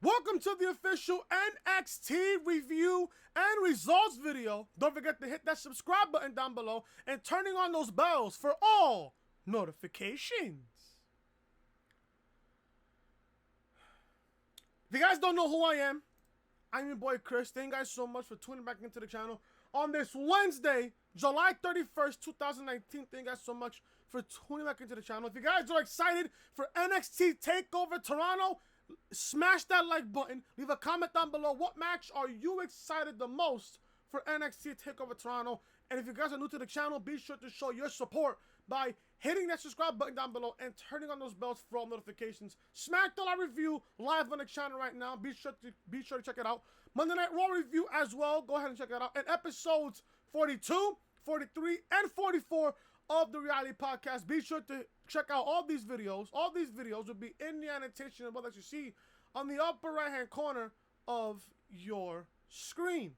Welcome to the official NXT review and results video. Don't forget to hit that subscribe button down below and turning on those bells for all notifications. If you guys don't know who I am, I'm your boy Chris. Thank you guys so much for tuning back into the channel on this Wednesday, July 31st, 2019. Thank you guys so much for tuning back into the channel. If you guys are excited for NXT TakeOver Toronto, smash that like button. Leave a comment down below. What match are you excited the most for NXT TakeOver Toronto? And if you guys are new to the channel, be sure to show your support by hitting that subscribe button down below and turning on those bells for all notifications. SmackDown Live review live on the channel right now. Be sure to check it out. Monday Night Raw review as well. Go ahead and check it out. And episodes 42, 43, and 44 of the reality podcast. Be sure to check out all these videos. All these videos will be in the annotation of what that you see on the upper right hand corner of your screen.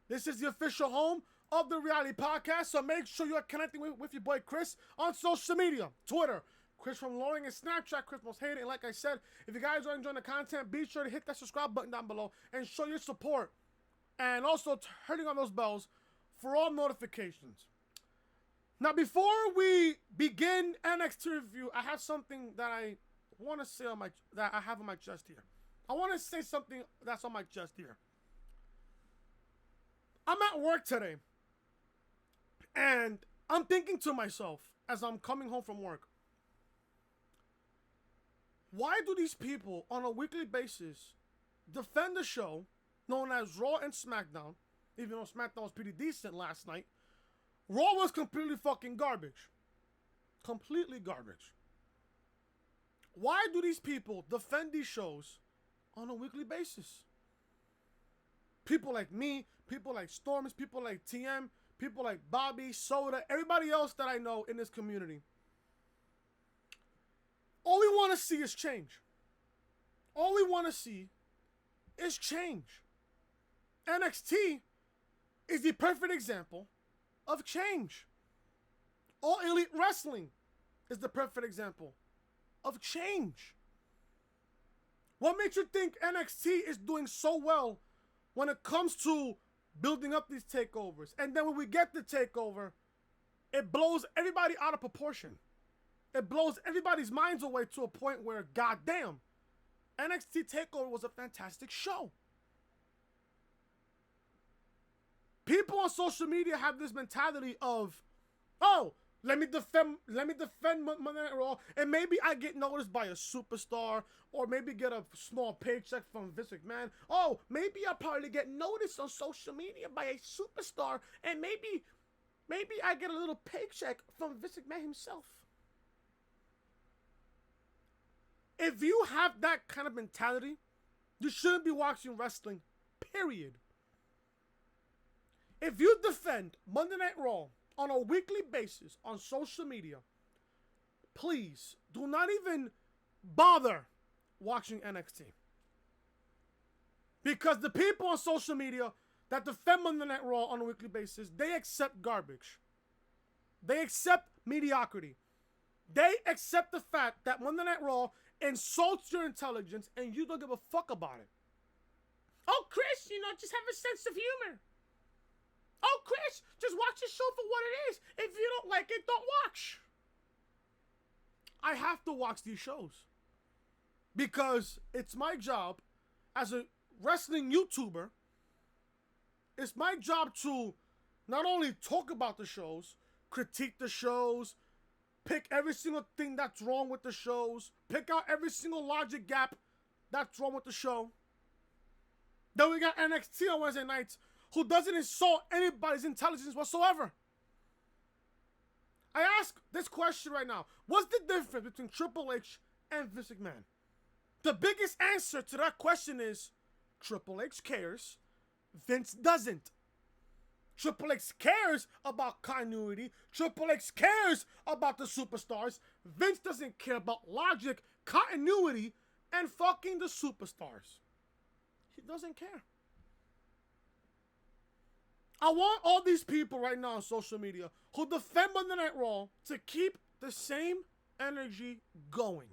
This is the official home of the reality podcast, so make sure you're connecting with your boy Chris on social media. Twitter, Chris from Loring, and Snapchat, Chris Most Hated. And like I said, if you guys are enjoying the content, be sure to hit that subscribe button down below and show your support. And also turning on those bells for all notifications. Now, before we begin NXT review, I have something that I want to say that I have on my chest here. I want to say something that's on my chest here. I'm at work today, and I'm thinking to myself as I'm coming home from work, why do these people on a weekly basis defend the show known as Raw and SmackDown, even though SmackDown was pretty decent last night? Raw was completely fucking garbage. Completely garbage. Why do these people defend these shows on a weekly basis? People like me, people like Storms, people like TM, people like Bobby, Soda, everybody else that I know in this community. All we want to see is change. All we want to see is change. NXT is the perfect example of change. All Elite Wrestling is the perfect example of change. What makes you think NXT is doing so well when it comes to building up these takeovers? And then when we get the takeover, it blows everybody out of proportion. It blows everybody's minds away to a point where, goddamn, NXT TakeOver was a fantastic show. People on social media have this mentality of, oh, let me defend Monday Night Raw, and maybe I get noticed by a superstar, or maybe get a small paycheck from Vince McMahon. Oh, maybe I'll probably get noticed on social media by a superstar, and maybe I get a little paycheck from Vince McMahon himself. If you have that kind of mentality, you shouldn't be watching wrestling, period. If you defend Monday Night Raw on a weekly basis on social media, please do not even bother watching NXT. Because the people on social media that defend Monday Night Raw on a weekly basis, they accept garbage. They accept mediocrity. They accept the fact that Monday Night Raw insults your intelligence and you don't give a fuck about it. Oh, Chris, just have a sense of humor. Oh, Chris, just watch the show for what it is. If you don't like it, don't watch. I have to watch these shows because it's my job as a wrestling YouTuber. It's my job to not only talk about the shows, critique the shows, pick every single thing that's wrong with the shows, pick out every single logic gap that's wrong with the show. Then we got NXT on Wednesday nights, who doesn't insult anybody's intelligence whatsoever. I ask this question right now. What's the difference between Triple H and Vince McMahon? The biggest answer to that question is Triple H cares, Vince doesn't. Triple H cares about continuity. Triple H cares about the superstars. Vince doesn't care about logic, continuity, and fucking the superstars. He doesn't care. I want all these people right now on social media who defend Monday Night Raw to keep the same energy going.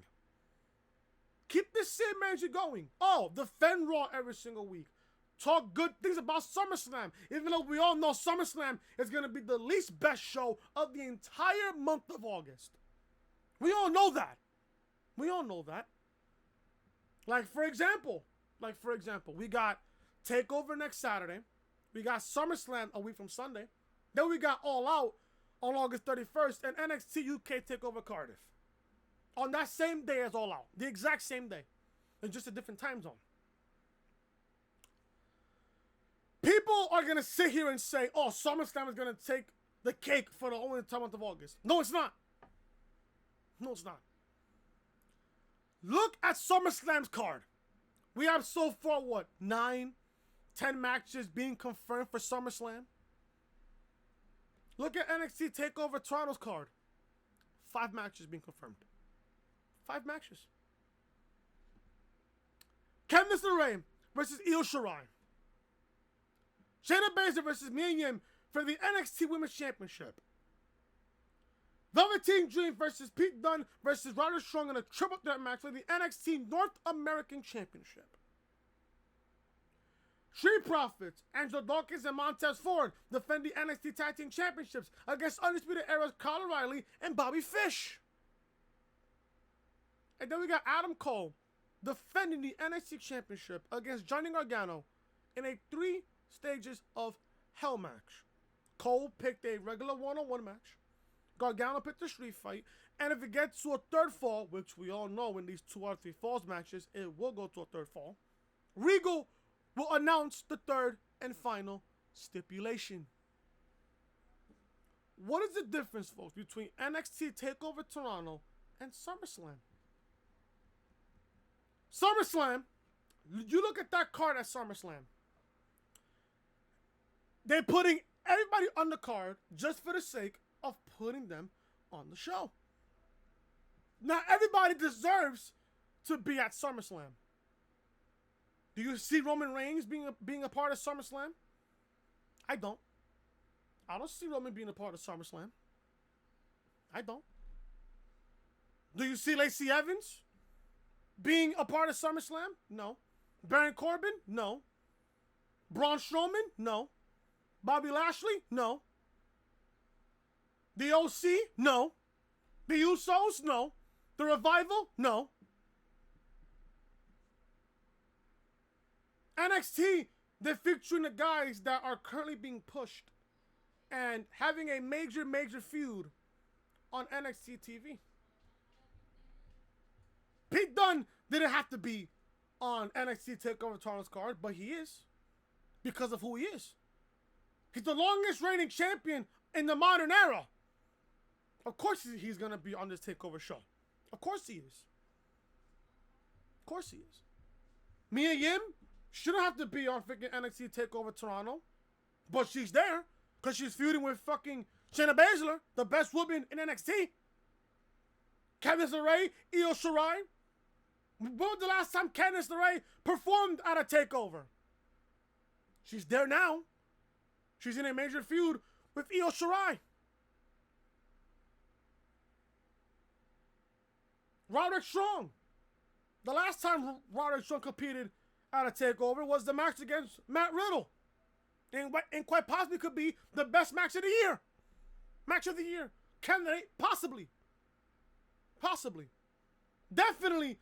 Keep this same energy going. Oh, defend Raw every single week. Talk good things about SummerSlam, even though we all know SummerSlam is going to be the least best show of the entire month of August. We all know that. We all know that. Like, for example, we got TakeOver next Saturday. We got SummerSlam a week from Sunday. Then we got All Out on August 31st and NXT UK TakeOver Cardiff. On that same day as All Out. The exact same day. In just a different time zone. People are going to sit here and say, oh, SummerSlam is going to take the cake for the only month of August. No, it's not. No, it's not. Look at SummerSlam's card. We have so far, 9, 10 matches being confirmed for SummerSlam. Look at NXT TakeOver Toronto's card. 5 matches being confirmed. 5 matches. Candace LaRae versus Io Shirai. Shayna Baszler versus Mia Yim for the NXT Women's Championship. Velveteen Dream versus Pete Dunne versus Roderick Strong in a triple threat match for the NXT North American Championship. Street Profits, Angelo Dawkins and Montez Ford defend the NXT Tag Team Championships against Undisputed Era's Kyle O'Reilly and Bobby Fish. And then we got Adam Cole defending the NXT Championship against Johnny Gargano in a 3 stages of Hell match. Cole picked a regular one-on-one match. Gargano picked a street fight. And if it gets to a 3rd fall, which we all know in these 2 out of 3 falls matches, it will go to a 3rd fall, Regal will announce the 3rd and final stipulation. What is the difference, folks, between NXT TakeOver Toronto and SummerSlam? SummerSlam, you look at that card at SummerSlam. They're putting everybody on the card just for the sake of putting them on the show. Now, everybody deserves to be at SummerSlam. Do you see Roman Reigns being a part of SummerSlam? I don't. I don't see Roman being a part of SummerSlam. I don't. Do you see Lacey Evans being a part of SummerSlam? No. Baron Corbin? No. Braun Strowman? No. Bobby Lashley? No. The OC? No. The Usos? No. The Revival? No. NXT, they're featuring the guys that are currently being pushed and having a major feud on NXT TV. Pete Dunne didn't have to be on NXT TakeOver Toronto's card, but he is because of who he is. He's the longest reigning champion in the modern era. Of course he's going to be on this TakeOver show. Of course he is. Of course he is. Mia Yim shouldn't have to be on freaking NXT TakeOver Toronto, but she's there because she's feuding with fucking Shayna Baszler, the best woman in NXT. Candace LaRae, Io Shirai. When was the last time Candace LaRae performed at a TakeOver? She's there now. She's in a major feud with Io Shirai. Roderick Strong. The last time Roderick Strong competed at a TakeOver was the match against Matt Riddle. And quite possibly could be the best match of the year. Match of the year. Candidate, possibly. Possibly. Definitely,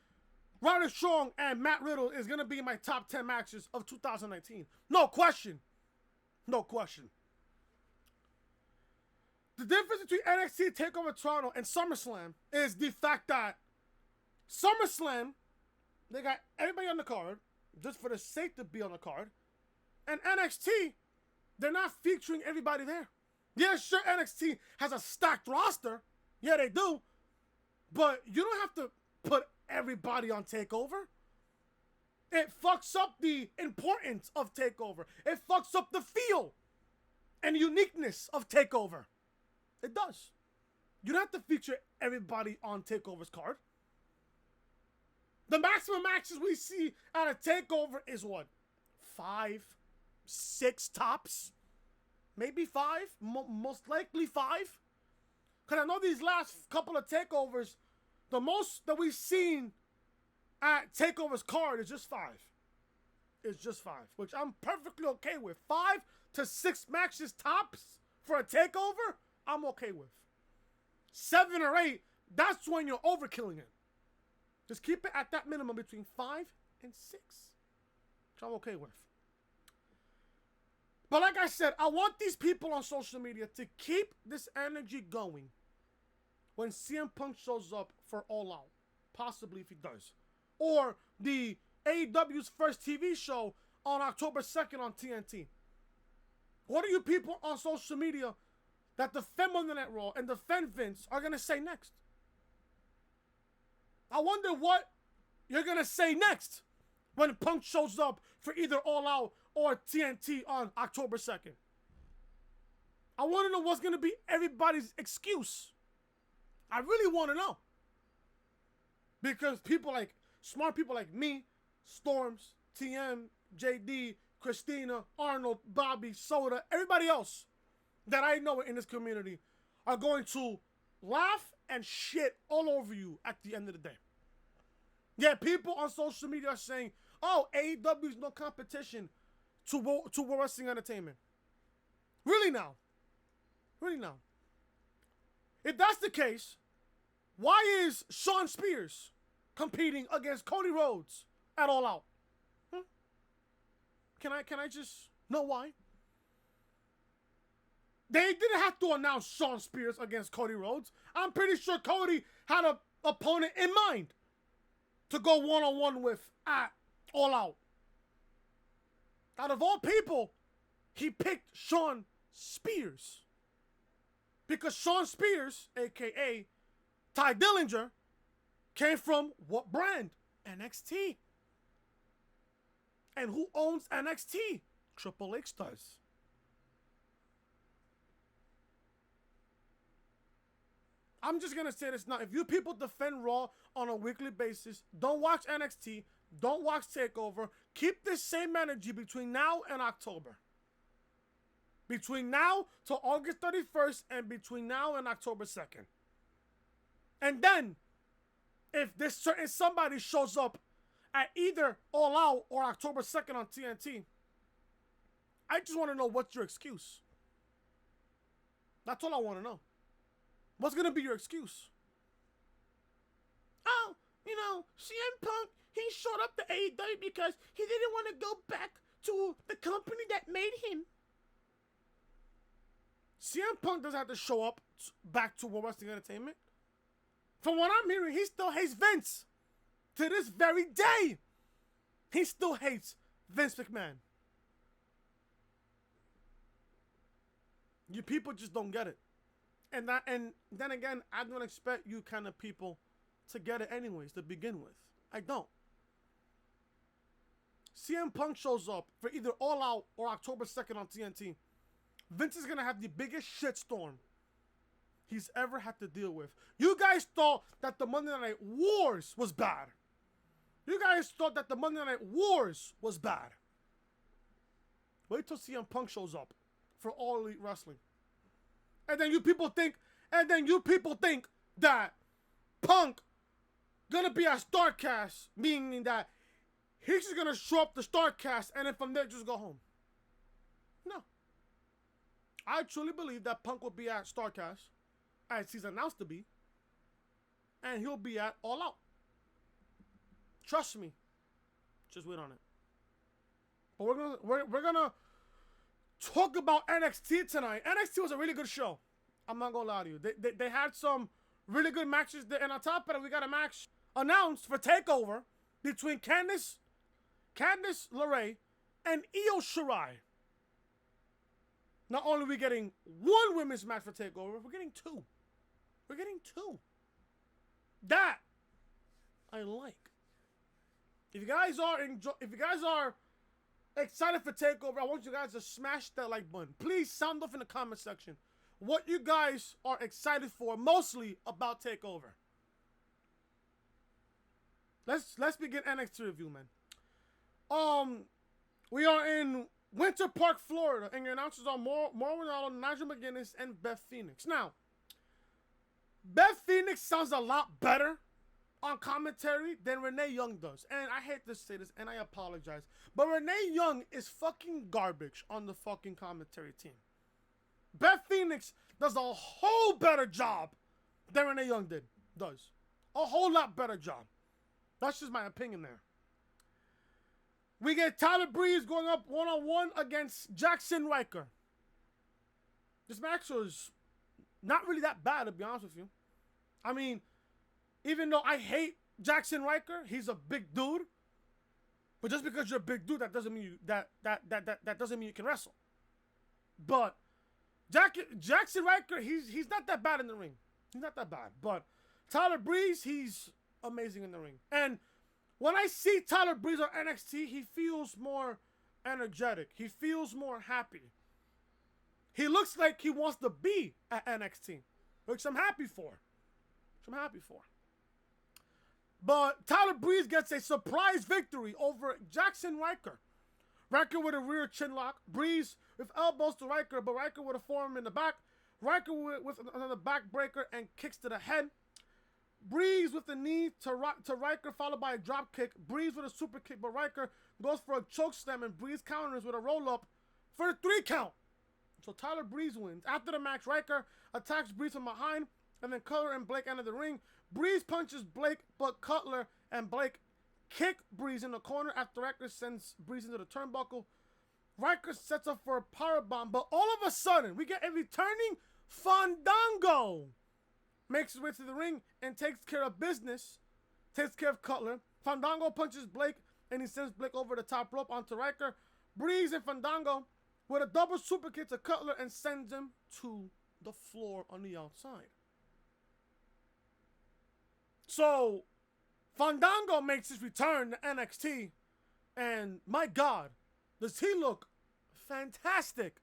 Roderick Strong and Matt Riddle is going to be in my top 10 matches of 2019. No question. No question. The difference between NXT TakeOver Toronto and SummerSlam is the fact that SummerSlam, they got everybody on the card just for the sake to be on the card. And NXT, they're not featuring everybody there. Yeah, sure, NXT has a stacked roster. Yeah, they do. But you don't have to put everybody on TakeOver. It fucks up the importance of TakeOver. It fucks up the feel and uniqueness of TakeOver. It does. You don't have to feature everybody on TakeOver's card. The maximum matches we see at a TakeOver is what? 5, 6 tops? Maybe 5? Most likely 5? Because I know these last couple of TakeOvers, the most that we've seen at TakeOver's card is just 5. It's just 5, which I'm perfectly okay with. 5 to 6 matches tops for a TakeOver, I'm okay with. 7 or 8, that's when you're overkilling it. Just keep it at that minimum between 5 and 6, which I'm okay with. But like I said, I want these people on social media to keep this energy going when CM Punk shows up for All Out. Possibly if he does. Or the AEW's first TV show on October 2nd on TNT. What are you people on social media that defend Monday Night Raw and defend Vince are going to say next? I wonder what you're going to say next when Punk shows up for either All Out or TNT on October 2nd. I want to know what's going to be everybody's excuse. I really want to know. Because smart people like me, Storms, TM, JD, Christina, Arnold, Bobby, Soda, everybody else that I know in this community are going to laugh and shit all over you at the end of the day. Yeah, people on social media are saying, oh, AEW is no competition to World Wrestling Entertainment. Really now? Really now? If that's the case, why is Shawn Spears competing against Cody Rhodes at All Out? Can I just know why? They didn't have to announce Shawn Spears against Cody Rhodes. I'm pretty sure Cody had an opponent in mind to go one-on-one with at All Out. Out of all people, he picked Shawn Spears. Because Shawn Spears, a.k.a. Ty Dillinger, came from what brand? NXT. And who owns NXT? Triple H does. I'm just going to say this now. If you people defend Raw on a weekly basis, don't watch NXT, don't watch TakeOver, keep this same energy between now and October. Between now to August 31st and between now and October 2nd. And then, if this certain somebody shows up at either All Out or October 2nd on TNT, I just want to know what's your excuse. That's all I want to know. What's going to be your excuse? Oh, CM Punk, he showed up to AEW because he didn't want to go back to the company that made him. CM Punk doesn't have to show up back to World Wrestling Entertainment. From what I'm hearing, he still hates Vince. To this very day, he still hates Vince McMahon. You people just don't get it. And then again, I don't expect you kind of people to get it anyways to begin with. I don't. CM Punk shows up for either All Out or October 2nd on TNT. Vince is going to have the biggest shitstorm he's ever had to deal with. You guys thought that the Monday Night Wars was bad. You guys thought that the Monday Night Wars was bad. Wait till CM Punk shows up for All Elite Wrestling. And then you people think that Punk gonna be at StarCast, meaning that he's just gonna show up to StarCast and then from there just go home. No. I truly believe that Punk will be at StarCast, as he's announced to be, and he'll be at All Out. Trust me. Just wait on it. But we're gonna talk about NXT tonight. NXT was a really good show. I'm not gonna lie to you. They had some really good matches there, and on top of it, we got a match announced for TakeOver between Candace LaRae and Io Shirai. Not only are we getting one women's match for TakeOver, we're getting two. We're getting two. That I like. If you guys are excited for TakeOver, I want you guys to smash that like button. Please sound off in the comment section what you guys are excited for, mostly about TakeOver. Let's begin NXT review, man. We are in Winter Park, Florida, and your announcers are Mauro Ranallo, Nigel McGuinness, and Beth Phoenix. Now, Beth Phoenix sounds a lot better on commentary than Renee Young does. And I hate to say this, and I apologize. But Renee Young is fucking garbage on the fucking commentary team. Beth Phoenix does a whole better job than Renee Young does. A whole lot better job. That's just my opinion there. We get Tyler Breeze going up one-on-one against Jaxson Ryker. This match was not really that bad, to be honest with you. I mean, even though I hate Jaxson Ryker, he's a big dude. But just because you're a big dude, that doesn't mean you that doesn't mean you can wrestle. But Jaxson Ryker, he's not that bad in the ring. He's not that bad. But Tyler Breeze, he's amazing in the ring. And when I see Tyler Breeze on NXT, he feels more energetic. He feels more happy. He looks like he wants to be at NXT, which I'm happy for. But Tyler Breeze gets a surprise victory over Jaxson Ryker. Ryker with a rear chin lock. Breeze with elbows to Ryker, but Ryker with a forearm in the back. Ryker with another backbreaker and kicks to the head. Breeze with the knee to Ryker, followed by a drop kick. Breeze with a super kick, but Ryker goes for a choke slam, and Breeze counters with a roll up for a 3 count. So Tyler Breeze wins. After the match, Ryker attacks Breeze from behind, and then Cutler and Blake enter the ring. Breeze punches Blake, but Cutler and Blake kick Breeze in the corner after Ryker sends Breeze into the turnbuckle. Ryker sets up for a powerbomb, but all of a sudden, we get a returning Fandango. Makes his way to the ring and takes care of business. Takes care of Cutler. Fandango punches Blake, and he sends Blake over the top rope onto Ryker. Breeze and Fandango with a double super kick to Cutler and sends him to the floor on the outside. So, Fandango makes his return to NXT, and my God, does he look fantastic.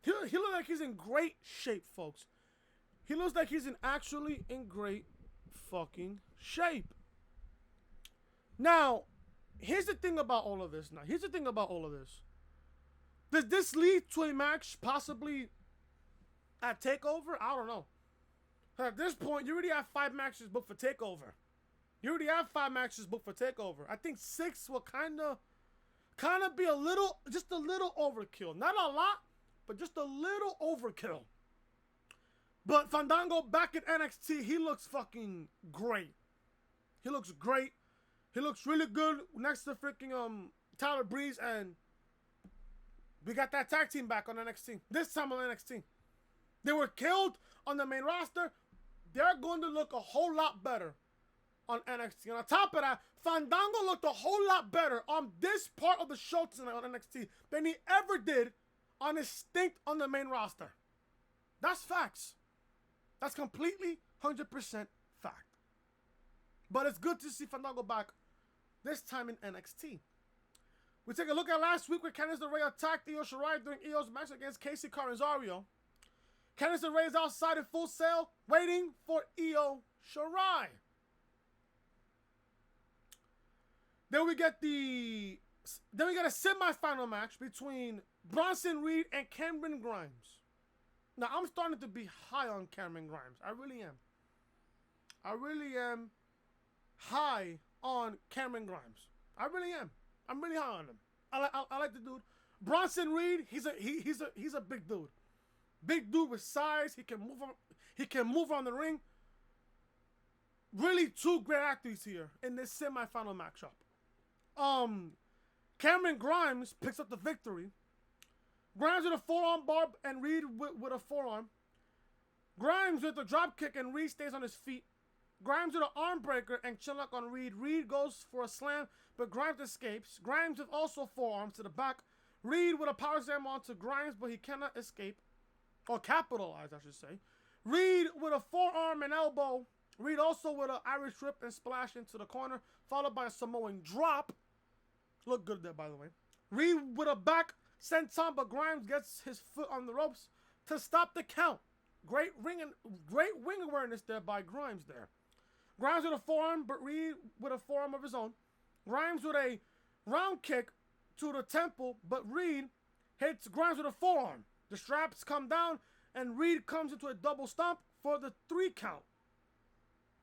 He looks like he's in great shape, folks. He looks like he's actually in great fucking shape. Now, here's the thing about all of this. Does this lead to a match possibly at TakeOver? I don't know. At this point, you already have 5 matches booked for TakeOver. I think 6 will kind of be just a little overkill. Not a lot, but just a little overkill. But Fandango back at NXT, he looks fucking great. He looks really good next to freaking Tyler Breeze, and we got that tag team back on NXT. This time on NXT. They were killed on the main roster. They're going to look a whole lot better on NXT. And on top of that, Fandango looked a whole lot better on this part of the show tonight on NXT than he ever did on his stint on the main roster. That's facts. That's completely 100% fact. But it's good to see Fandango back, this time in NXT. We take a look at last week where Candace LaRae attacked Io Shirai during Io's match against Casey Catanzaro. Candace LaRae is outside in Full Sail, waiting for Io Shirai. Then we get a semi-final match between Bronson Reed and Cameron Grimes. Now, I'm starting to be high on Cameron Grimes. I really am high on Cameron Grimes. I really am. I'm really high on him. I like the dude. Bronson Reed, he's a big dude. Big dude with size. He can move on the ring. Really 2 great athletes here in this semi-final matchup. Cameron Grimes picks up the victory. Grimes with a forearm bar and Reed with a forearm. Grimes with a drop kick and Reed stays on his feet. Grimes with an arm breaker and chin lock on Reed. Reed goes for a slam, but Grimes escapes. Grimes with also forearms to the back. Reed with a power slam onto Grimes, but he cannot escape. Or capitalize, I should say. Reed with a forearm and elbow. Reed also with an Irish whip and splash into the corner, followed by a Samoan drop. Look good there, by the way. Reed with a back senton, but Grimes gets his foot on the ropes to stop the count. Great wing awareness there by Grimes there. Grimes with a forearm, but Reed with a forearm of his own. Grimes with a round kick to the temple, but Reed hits Grimes with a forearm. The straps come down, and Reed comes into a double stomp for the 3 count.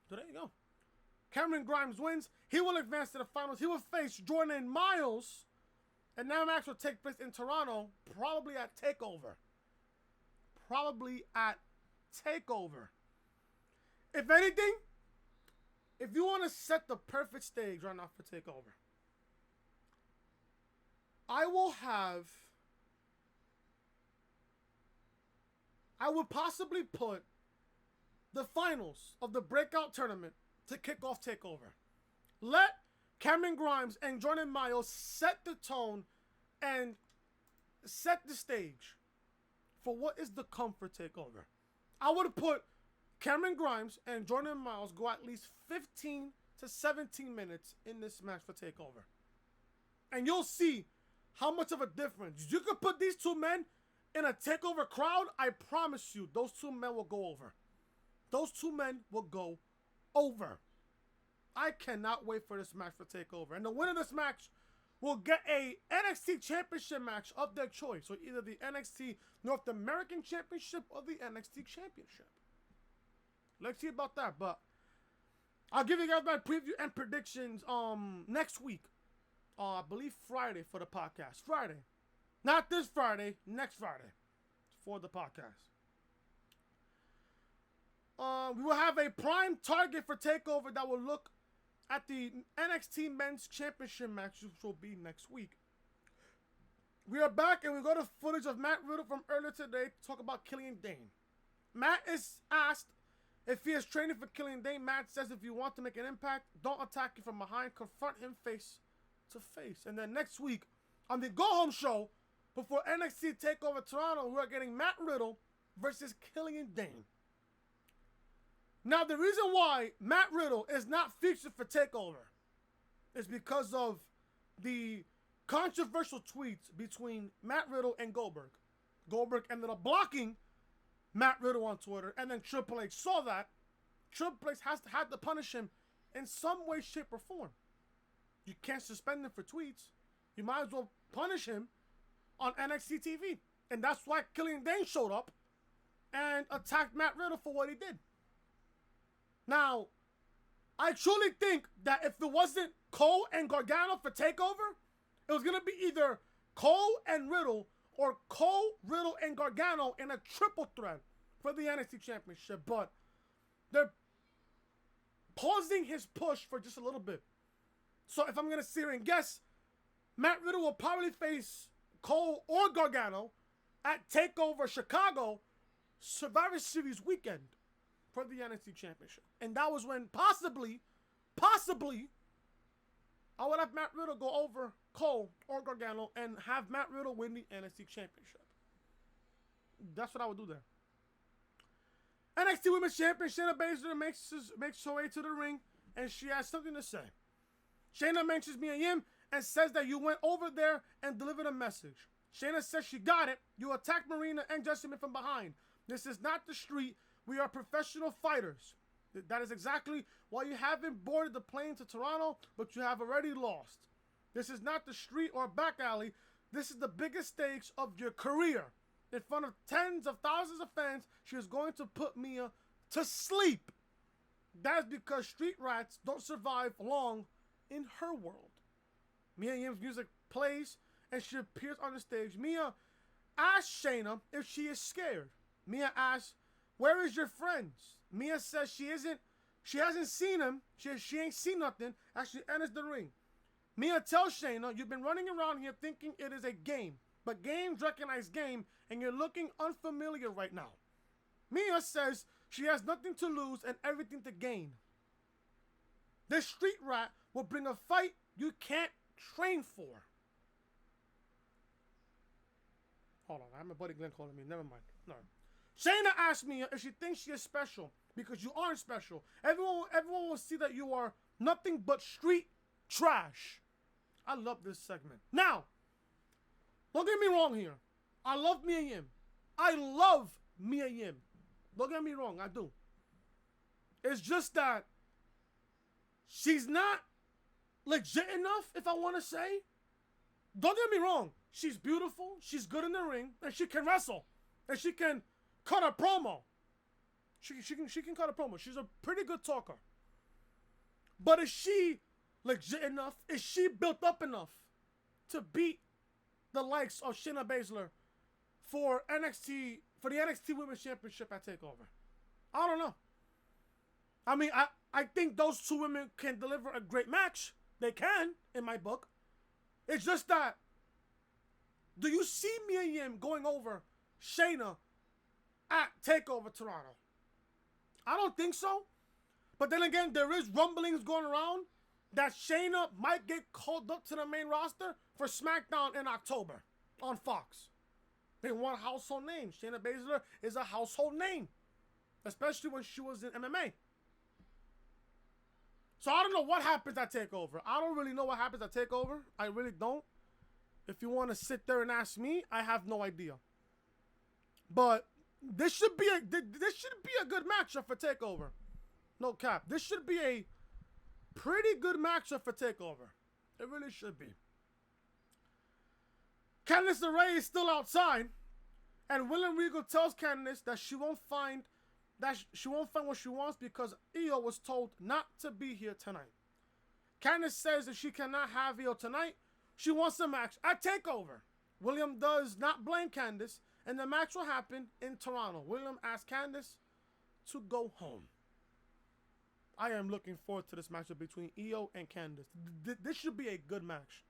So there you go. Cameron Grimes wins. He will advance to the finals. He will face Jordan Miles. And that match will take place in Toronto, probably at TakeOver. Probably at TakeOver. If anything, if you want to set the perfect stage right now for TakeOver, I would possibly put the finals of the Breakout Tournament to kick off TakeOver. Let Cameron Grimes and Jordan Miles set the tone and set the stage for what is to come for TakeOver. I would have put Cameron Grimes and Jordan Miles go at least 15 to 17 minutes in this match for TakeOver. And you'll see how much of a difference. You could put these two men in a TakeOver crowd. I promise you, those two men will go over. Those two men will go over. I cannot wait for this match for TakeOver. And the winner of this match will get a NXT Championship match of their choice. So either the NXT North American Championship or the NXT Championship. Let's see about that. But I'll give you guys my preview and predictions next week. I believe Friday for the podcast. Friday. Not this Friday. Next Friday. For the podcast. We will have a prime target for TakeOver that will look at the NXT Men's Championship match, which will be next week. We are back and we go to footage of Matt Riddle from earlier today to talk about Killian Dain. Matt is asked if he is training for Killian Dain. Matt says if you want to make an impact, don't attack him from behind, confront him face to face. And then next week on the Go Home show before NXT TakeOver Toronto, we are getting Matt Riddle versus Killian Dain. Now, the reason why Matt Riddle is not featured for TakeOver is because of the controversial tweets between Matt Riddle and Goldberg. Goldberg ended up blocking Matt Riddle on Twitter, and then Triple H saw that. Triple H had to punish him in some way, shape, or form. You can't suspend him for tweets. You might as well punish him on NXT TV. And that's why Killian Dain showed up and attacked Matt Riddle for what he did. Now, I truly think that if it wasn't Cole and Gargano for TakeOver, it was going to be either Cole and Riddle or Cole, Riddle, and Gargano in a triple threat for the NXT Championship. But they're pausing his push for just a little bit. So if I'm going to sit here and guess, Matt Riddle will probably face Cole or Gargano at TakeOver Chicago Survivor Series weekend for the NXT Championship. And that was when possibly, I would have Matt Riddle go over Cole or Gargano and have Matt Riddle win the NXT Championship. That's what I would do there. NXT Women's Champion Shayna Baszler makes her way to the ring, and she has something to say. Shayna mentions Mia Yim and says that you went over there and delivered a message. Shayna says she got it. You attacked Marina and Jessamine from behind. This is not the street. We are professional fighters. That is exactly why you haven't boarded the plane to Toronto, but you have already lost. This is not the street or back alley. This is the biggest stage of your career. In front of tens of thousands of fans, she is going to put Mia to sleep. That is because street rats don't survive long in her world. Mia Yim's music plays and she appears on the stage. Mia asks Shayna if she is scared. Mia asks, "Where is your friends?" Mia says she hasn't seen him. She ain't seen nothing as she enters the ring. Mia tells Shayna, "You've been running around here thinking it is a game, but games recognize game, and you're looking unfamiliar right now." Mia says she has nothing to lose and everything to gain. This street rat will bring a fight you can't train for. Hold on, I have my buddy Glenn calling me. Never mind. No. Shayna asked Mia if she thinks she is special because you aren't special. Everyone will see that you are nothing but street trash. I love this segment. Now, don't get me wrong here. I love Mia Yim. I love Mia Yim. Don't get me wrong, I do. It's just that she's not legit enough, if I want to say. Don't get me wrong. She's beautiful. She's good in the ring. And she can wrestle. And she can cut a promo. She can cut a promo. She's a pretty good talker. But is she legit enough? Is she built up enough to beat the likes of Shayna Baszler for the NXT Women's Championship at TakeOver? I don't know. I mean, I think those two women can deliver a great match. They can, in my book. It's just that, do you see Mia Yim going over Shayna at TakeOver Toronto? I don't think so. But then again, there is rumblings going around that Shayna might get called up to the main roster for SmackDown in October on Fox. They want a household name. Shayna Baszler is a household name, especially when she was in MMA. So I don't know what happens at TakeOver. I don't really know what happens at TakeOver. I really don't. If you want to sit there and ask me, I have no idea. But this should be a good matchup for TakeOver. No cap. This should be a pretty good matchup for TakeOver. It really should be. Candace LaRae is still outside, and William Regal tells Candace that she won't find what she wants because Io was told not to be here tonight. Candace says that she cannot have Io tonight. She wants a match at TakeOver. William does not blame Candace, and the match will happen in Toronto. William asks Candace to go home. I am looking forward to this matchup between Io and Candace. This should be a good match.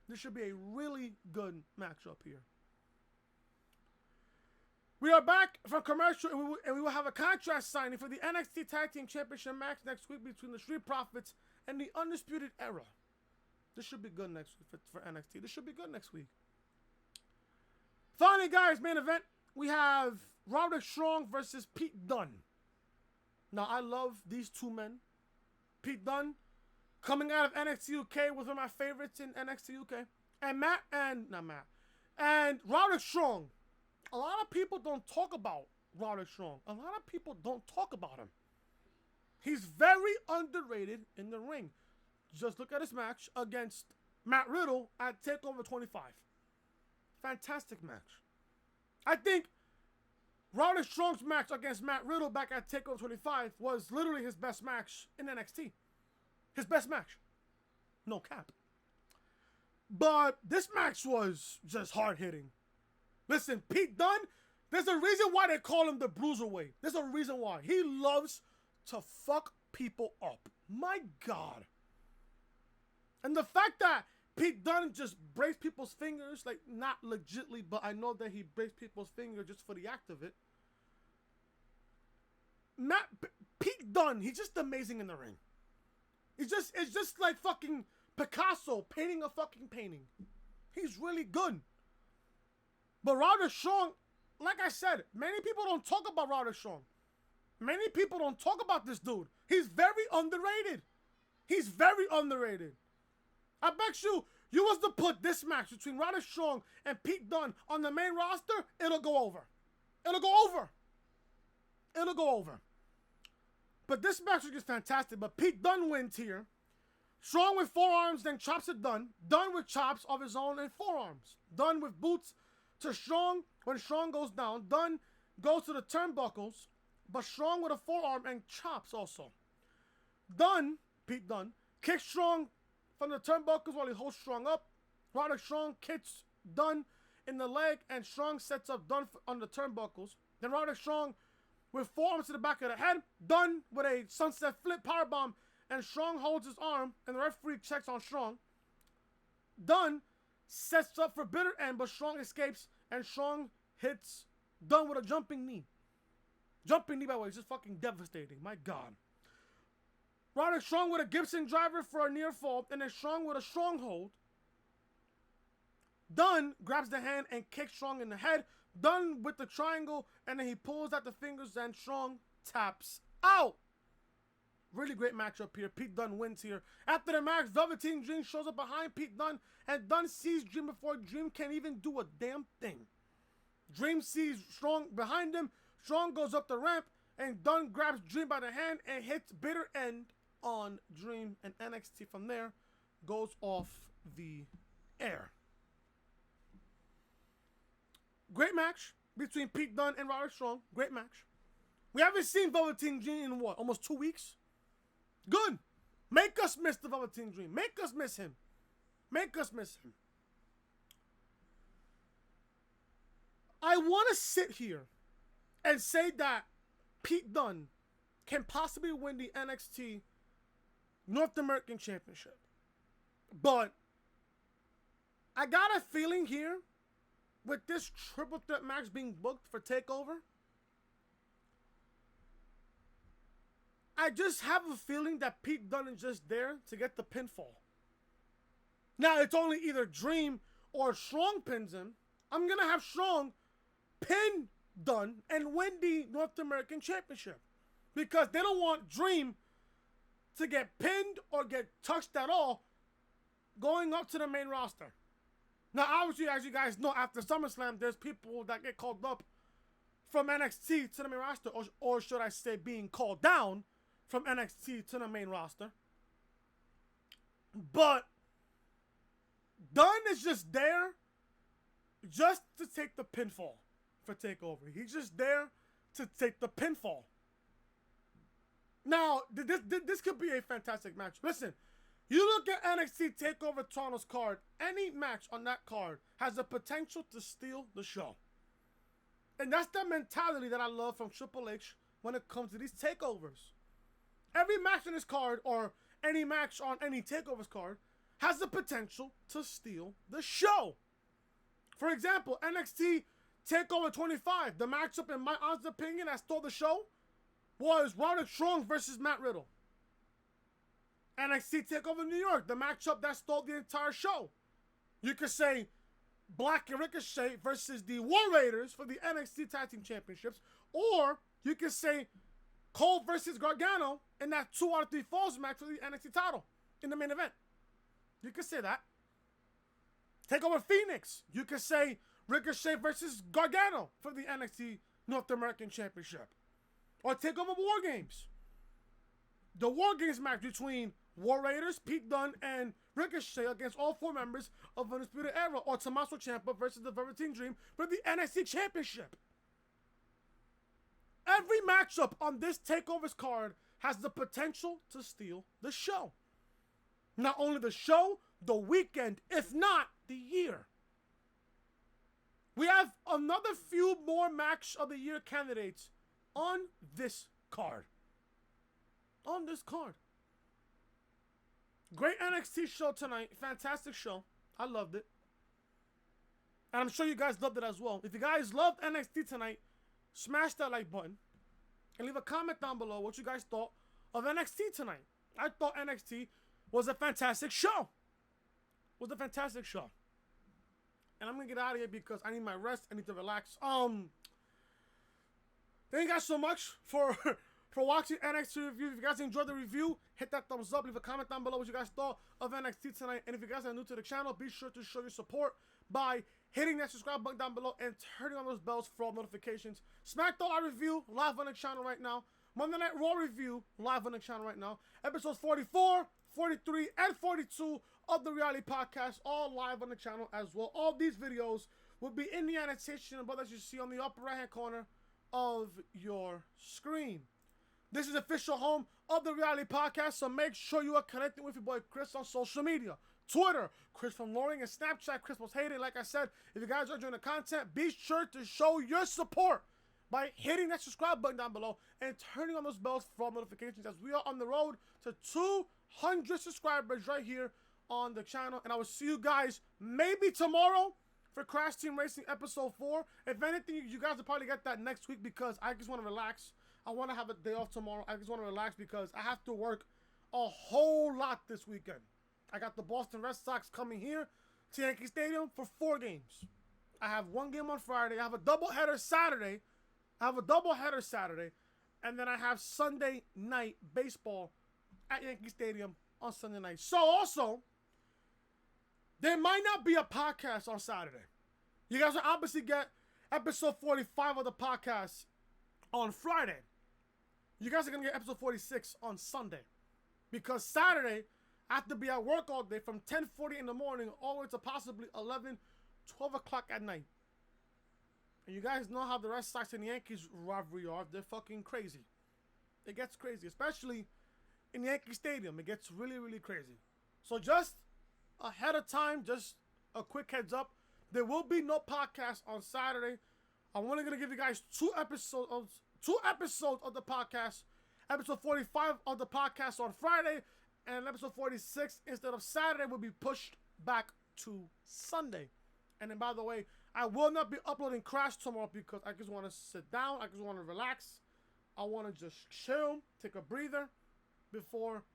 This should be a really good matchup here. We are back from commercial, and we will have a contract signing for the NXT Tag Team Championship match next week between the Street Profits and the Undisputed Era. This should be good next week for NXT. This should be good next week. Finally, guys, main event. We have Roderick Strong versus Pete Dunne. Now, I love these two men. Pete Dunne, coming out of NXT UK, was one of my favorites in NXT UK. And Roderick Strong. A lot of people don't talk about Roderick Strong. A lot of people don't talk about him. He's very underrated in the ring. Just look at his match against Matt Riddle at TakeOver 25. Fantastic match. I think Roderick Strong's match against Matt Riddle back at TakeOver 25 was literally his best match in NXT. His best match. No cap. But this match was just hard-hitting. Listen, Pete Dunne, there's a reason why they call him the Bruiserweight. There's a reason why. He loves to fuck people up. My God. And the fact that Pete Dunne just breaks people's fingers, like not legitly, but I know that he breaks people's fingers just for the act of it. Pete Dunne, he's just amazing in the ring. It's just like fucking Picasso painting a fucking painting. He's really good. But Roderick Strong, like I said, many people don't talk about Roderick Strong. Many people don't talk about this dude. He's very underrated. He's very underrated. I bet you was to put this match between Roderick Strong and Pete Dunne on the main roster, it'll go over. It'll go over. It'll go over. But this match was just fantastic. But Pete Dunne wins here. Strong with forearms, then chops at Dunne. Dunne with chops of his own and forearms. Dunne with boots to Strong. When Strong goes down, Dunne goes to the turnbuckles, but Strong with a forearm and chops also. Pete Dunne, kicks Strong from the turnbuckles while he holds Strong up. Roderick Strong kicks Dunne in the leg, and Strong sets up Dunne on the turnbuckles. Then Roderick Strong with forearms to the back of the head. Dunne with a sunset flip powerbomb, and Strong holds his arm, and the referee checks on Strong. Dunne sets up for bitter end, but Strong escapes, and Strong hits Dunne with a jumping knee. Jumping knee, by the way, is just fucking devastating. My God. Roderick Strong with a Gibson driver for a near fall, and then Strong with a stronghold. Dunne grabs the hand and kicks Strong in the head. Dunne with the triangle, and then he pulls out the fingers, and Strong taps out. Really great matchup here. Pete Dunne wins here. After the match, Velveteen Dream shows up behind Pete Dunne, and Dunne sees Dream before Dream can even do a damn thing. Dream sees Strong behind him. Strong goes up the ramp, and Dunne grabs Dream by the hand and hits bitter end on Dream, and NXT from there goes off the air. Great match between Pete Dunne and Roderick Strong. Great match. We haven't seen Velveteen Dream in what? Almost 2 weeks? Good. Make us miss the Velveteen Dream. Make us miss him. Make us miss him. I want to sit here and say that Pete Dunne can possibly win the NXT North American Championship. But I got a feeling here with this triple threat match being booked for TakeOver. I just have a feeling that Pete Dunne is just there to get the pinfall. Now, it's only either Dream or Strong pins him. I'm going to have Strong pin Dunne and win the North American Championship. Because they don't want Dream to get pinned or get touched at all going up to the main roster. Now, obviously, as you guys know, after SummerSlam, there's people that get called up from NXT to the main roster, or should I say being called down from NXT to the main roster. But Dunne is just there just to take the pinfall for TakeOver. He's just there to take the pinfall. Now, this could be a fantastic match. Listen, you look at NXT TakeOver Toronto's card, any match on that card has the potential to steal the show. And that's the mentality that I love from Triple H when it comes to these takeovers. Every match on this card, or any match on any takeovers card, has the potential to steal the show. For example, NXT TakeOver 25, the matchup, in my honest opinion, that stole the show was Roderick Strong versus Matt Riddle. NXT TakeOver New York, the matchup that stole the entire show. You could say Black and Ricochet versus the War Raiders for the NXT Tag Team Championships, or you could say Cole versus Gargano in that 2 out of 3 falls match for the NXT title in the main event. You could say that. TakeOver Phoenix, you could say Ricochet versus Gargano for the NXT North American Championship. Or TakeOver War Games. The War Games match between War Raiders, Pete Dunne, and Ricochet against all 4 members of Undisputed Era. Or Tommaso Ciampa versus the Velveteen Dream for the NXT Championship. Every matchup on this TakeOvers card has the potential to steal the show. Not only the show, the weekend, if not the year. We have another few more match of the year candidates on this card. On this card. Great NXT show tonight. Fantastic show. I loved it. And I'm sure you guys loved it as well. If you guys loved NXT tonight, smash that like button. And leave a comment down below what you guys thought of NXT tonight. I thought NXT was a fantastic show. Was a fantastic show. And I'm going to get out of here because I need my rest. I need to relax. Thank you guys so much for watching NXT review. If you guys enjoyed the review, hit that thumbs up. Leave a comment down below what you guys thought of NXT tonight. And if you guys are new to the channel, be sure to show your support by hitting that subscribe button down below and turning on those bells for all notifications. SmackDown Live review live on the channel right now. Monday Night Raw review live on the channel right now. Episodes 44, 43, and 42 of the Reality Podcast, all live on the channel as well. All these videos will be in the annotation above that you see on the upper right hand corner of your screen. This is the official home of the Reality Podcast, so make sure you are connecting with your boy Chris on social media. Twitter, Chris from Loring, and Snapchat, Chris was hated. Like I said, if you guys are enjoying the content, be sure to show your support by hitting that subscribe button down below and turning on those bells for all notifications, as we are on the road to 200 subscribers right here on the channel. And I will see you guys maybe tomorrow for Crash Team Racing Episode 4. If anything, you guys will probably get that next week because I just want to relax. I want to have a day off tomorrow. I just want to relax because I have to work a whole lot this weekend. I got the Boston Red Sox coming here to Yankee Stadium for 4 games. I have 1 game on Friday. I have a doubleheader Saturday. And then I have Sunday night baseball at Yankee Stadium on Sunday night. So also, there might not be a podcast on Saturday. You guys will obviously get episode 45 of the podcast on Friday. You guys are going to get episode 46 on Sunday. Because Saturday, I have to be at work all day from 10:40 in the morning all the way to possibly 11, 12 o'clock at night. And you guys know how the Red Sox and the Yankees rivalry are. They're fucking crazy. It gets crazy, especially in Yankee Stadium. It gets really, really crazy. So just ahead of time, just a quick heads up, there will be no podcast on Saturday. I'm only going to give you guys two episodes of the podcast. Episode 45 of the podcast on Friday, and episode 46 instead of Saturday will be pushed back to Sunday. And then, by the way, I will not be uploading Crash tomorrow because I just want to sit down. I just want to relax. I want to just chill, take a breather before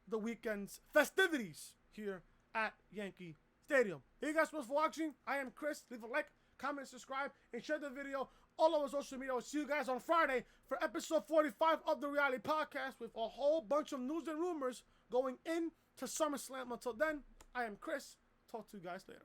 the weekend's festivities here at Yankee Stadium. Thank you guys so much for watching. I am Chris. Leave a like, comment, subscribe, and share the video all over social media. I'll see you guys on Friday for episode 45 of the Reality Podcast with a whole bunch of news and rumors going into SummerSlam. Until then, I am Chris. Talk to you guys later.